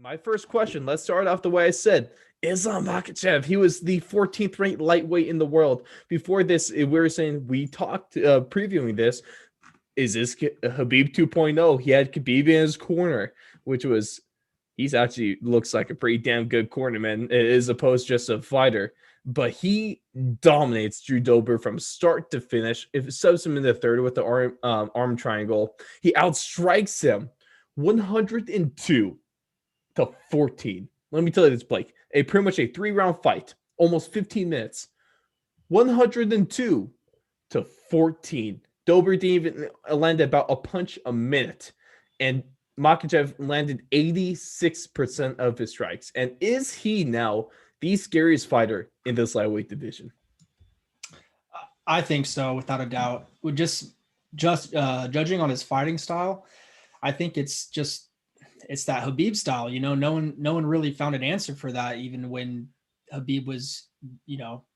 My first question, let's start off the way I said. Islam Makhachev, he was the 14th ranked lightweight in the world. Before this, we talked previewing this. Is this Khabib 2.0? He had Khabib in his corner, which was, he's actually looks like a pretty damn good corner, man, as opposed to just a fighter. But he dominates Drew Dober from start to finish. If it subs him in the third with the arm triangle, he outstrikes him 102 to 14. Let me tell you this, Blake. Pretty much a 3-round fight, almost 15 minutes. 102 to 14. Dober didn't even land about a punch a minute. And Makhachev landed 86% of his strikes. And is he now the scariest fighter in this lightweight division? I think so, without a doubt. With just judging on his fighting style, I think it's that Khabib style. No one really found an answer for that, even when Khabib was,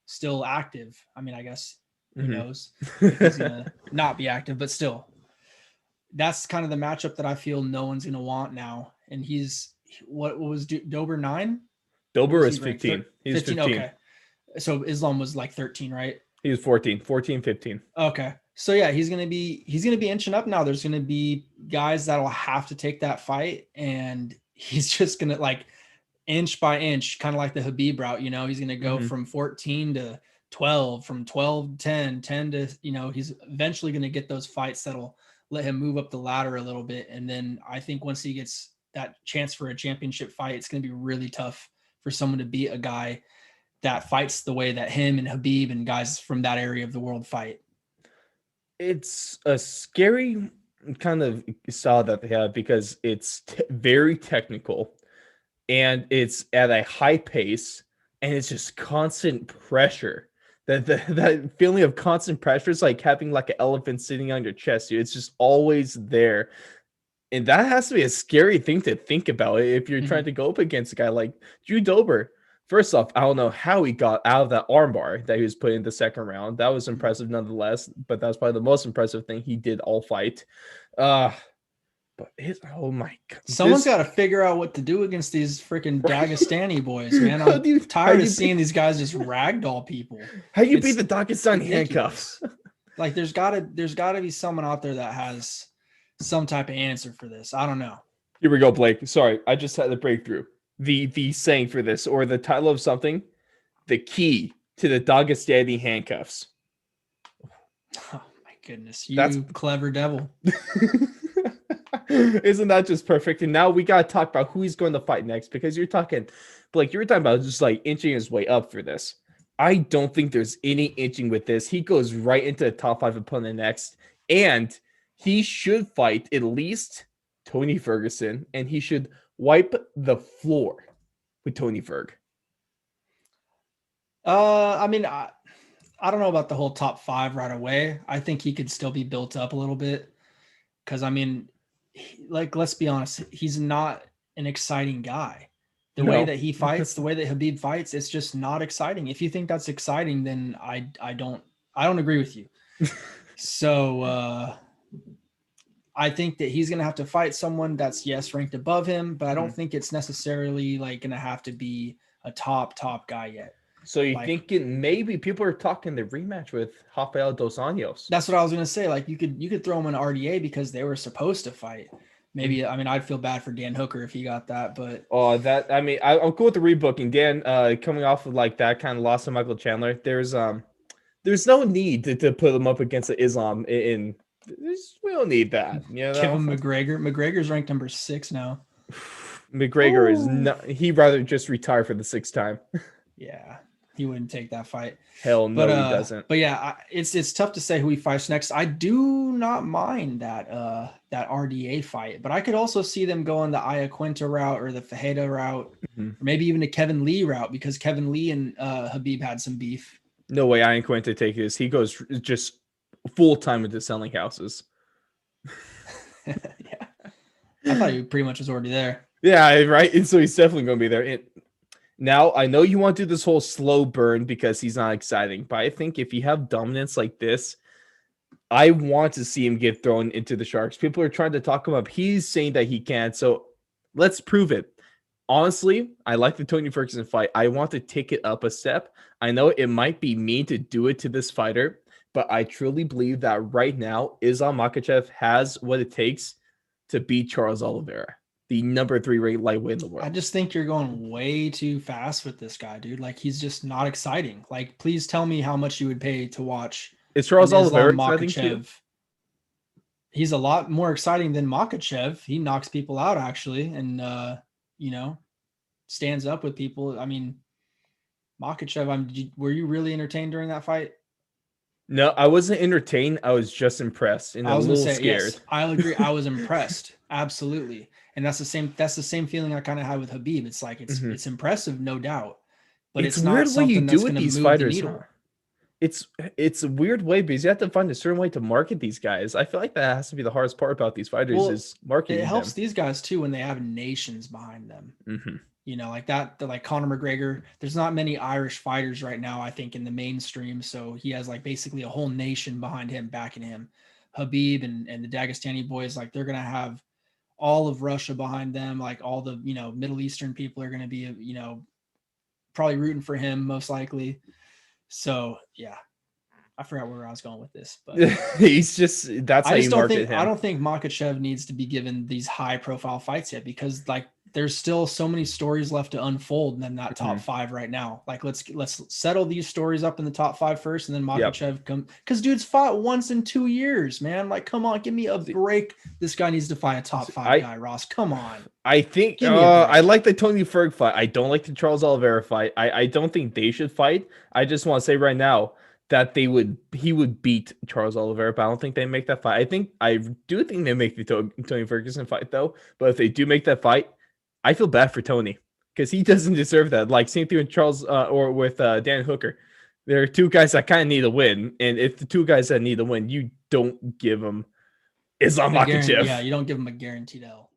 still active. I mean, I guess who knows if he's gonna not be active, but still, that's kind of the matchup that I feel no one's gonna want now. And what was Dober 9? Dober is 15. He's 15. Okay, so Islam was like 13, right? He was 14, 15. Okay. So yeah, he's gonna be inching up now. There's gonna be guys that'll have to take that fight, and he's just gonna like inch by inch, kind of like the Khabib route. He's gonna go from 14 to 12, from 12 to 10 to he's eventually gonna get those fights that'll let him move up the ladder a little bit. And then I think once he gets that chance for a championship fight, it's gonna be really tough for someone to beat a guy that fights the way that him and Khabib and guys from that area of the world fight. It's a scary kind of style that they have because it's very technical and it's at a high pace and it's just constant pressure. That feeling of constant pressure is like having like an elephant sitting on your chest. Dude. It's just always there. And that has to be a scary thing to think about if you're trying to go up against a guy like Drew Dober. First off, I don't know how he got out of that armbar that he was put in the second round. That was impressive nonetheless, but that was probably the most impressive thing he did all fight. Oh my God. Someone's got to figure out what to do against these freaking Dagestani boys, man. I'm tired of seeing these guys just ragdoll people. How do you beat the Dagestani handcuffs? Like there's gotta be someone out there that has some type of answer for this. I don't know. Here we go, Blake. Sorry, I just had a breakthrough. The saying for this, or the title of something, the key to the Dagestani handcuffs. Oh my goodness, that's clever devil. Isn't that just perfect? And now we gotta talk about who he's going to fight next, because you're talking about just like inching his way up for this. I don't think there's any inching with this. He goes right into the top 5 opponent next, and he should fight at least Tony Ferguson, and he should wipe the floor with Tony Ferg. I mean, I don't know about the whole top 5 right away. I think he could still be built up a little bit because, I mean, let's be honest, he's not an exciting guy. The way that he fights, the way that Khabib fights, it's just not exciting. If you think that's exciting, then I don't agree with you. So I think that he's going to have to fight someone that's ranked above him, but I don't think it's necessarily like going to have to be a top guy yet. So you thinking maybe people are talking the rematch with Rafael dos Anjos? That's what I was going to say. Like you could throw him in RDA because they were supposed to fight. Maybe, I mean, I'd feel bad for Dan Hooker if he got that, but I'm cool with the rebooking. Dan, coming off of like that kind of loss to Michael Chandler, there's no need to put him up against the Islam in. We don't need that. Give him McGregor. McGregor's ranked number 6 now. McGregor is not. He'd rather just retire for the 6th time. Yeah, he wouldn't take that fight. Hell no, he doesn't. But yeah, it's tough to say who he fights next. I do not mind that RDA fight, but I could also see them going the Iaquinta route or the Fajeda route, or maybe even the Kevin Lee route, because Kevin Lee and Khabib had some beef. No way Iaquinta take this. He goes just full time into selling houses. Yeah, I thought he pretty much was already there. Yeah, right. And so he's definitely going to be there. Now, I know you want to do this whole slow burn because he's not exciting, but I think if you have dominance like this, I want to see him get thrown into the Sharks. People are trying to talk him up. He's saying that he can't, so let's prove it. Honestly, I like the Tony Ferguson fight. I want to take it up a step. I know it might be mean to do it to this fighter, but I truly believe that right now, Islam Makhachev has what it takes to beat Charles Oliveira, the number 3 ranked lightweight in the world. I just think you're going way too fast with this guy, dude. Like, he's just not exciting. Like, please tell me how much you would pay to watch Is Charles Oliveira Islam exciting too? Makhachev. He's a lot more exciting than Makhachev. He knocks people out, actually, and you know, stands up with people. I mean, Makhachev, were you really entertained during that fight? No, I wasn't entertained. I was just impressed and I was a little gonna say, scared. yes, I'll agree. I was impressed. Absolutely. And that's the same feeling I kind of had with Khabib. It's like, it's impressive, no doubt, but it's not weird what you something do that's with going to these move fighters. the needle. It's a weird way because you have to find a certain way to market these guys. I feel like that has to be the hardest part about these fighters is marketing. It helps them. these guys too when they have nations behind them. You know, like that, like Conor McGregor. There's not many Irish fighters right now, I think, in the mainstream. So he has like basically a whole nation behind him, backing him. Habib and the Dagestani boys, like they're gonna have all of Russia behind them. Like all the Middle Eastern people are gonna be probably rooting for him most likely. So yeah, I forgot where I was going with this, but he's just that's how you market him. I don't think Makhachev needs to be given these high profile fights yet because like there's still so many stories left to unfold in that top 5 right now. Like let's settle these stories up in the top 5 first, and then Makhachev come because dude's fought once in 2 years, man. Like come on, give me a break. This guy needs to fight a top 5 guy, Ross. Come on. I think I like the Tony Ferg fight. I don't like the Charles Oliveira fight. I don't think they should fight. I just want to say right now that he would beat Charles Oliveira, but I don't think they make that fight. I do think they make the Tony Ferguson fight though. But if they do make that fight, I feel bad for Tony because he doesn't deserve that. Like same thing with Charles or with Dan Hooker. There are 2 guys that kind of need a win, and if the 2 guys that need a win, you don't give them Islam Makhachev. Yeah, you don't give him a guaranteed L.